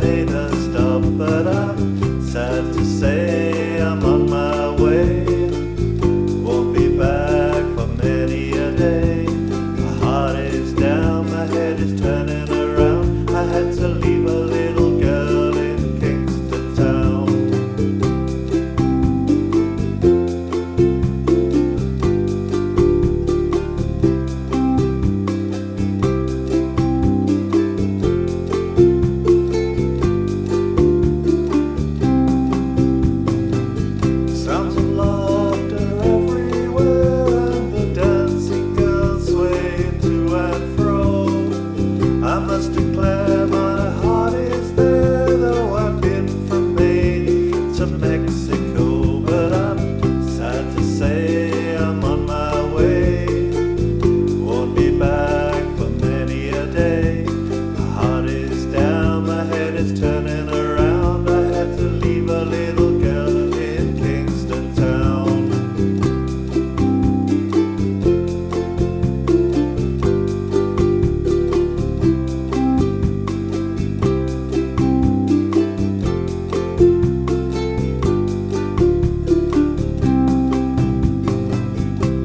made a stop, but I'm sad to say I'm on my way. Won't be back for many a day. My heart is down, my head is turning around. I had to leave a little girl in Kingston town. Sounds of laughter everywhere, and the dancing girls swaying to and fro. I must declare my heart is there, though I've been from Maine to Mexico. But I'm sad to say I'm on my way. Won't be back for many a day. My heart is down, my head is turning around. I had to leave a little girl in Kingston town.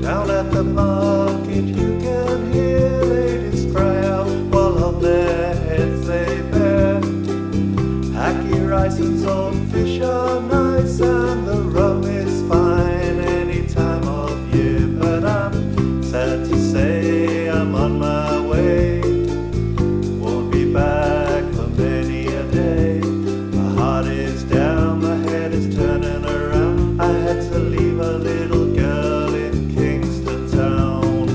Down at the market you can hear ladies cry out while on their heads they bear hacky rice and salt fish are nice, and the rum is fine any time of year. But I'm sad to say I'm on my way. Won't be back for many a day. My heart is down, my head is turning around. I had to leave a little girl in Kingston town.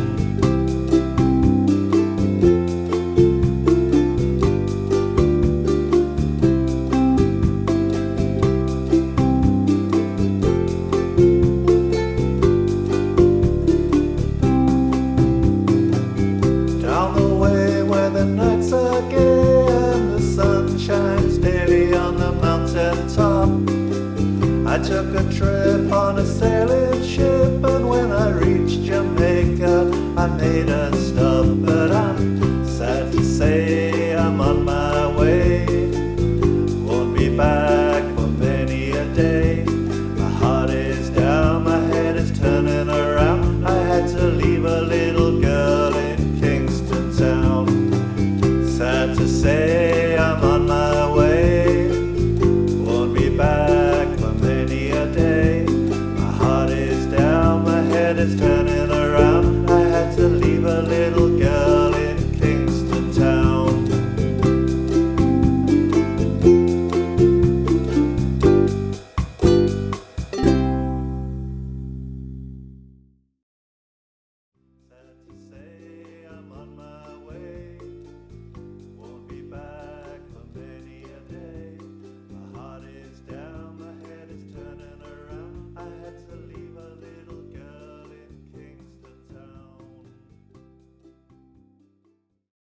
Down the way where the nights are gay and the sun shines daily on the mountain top, I took a trip on a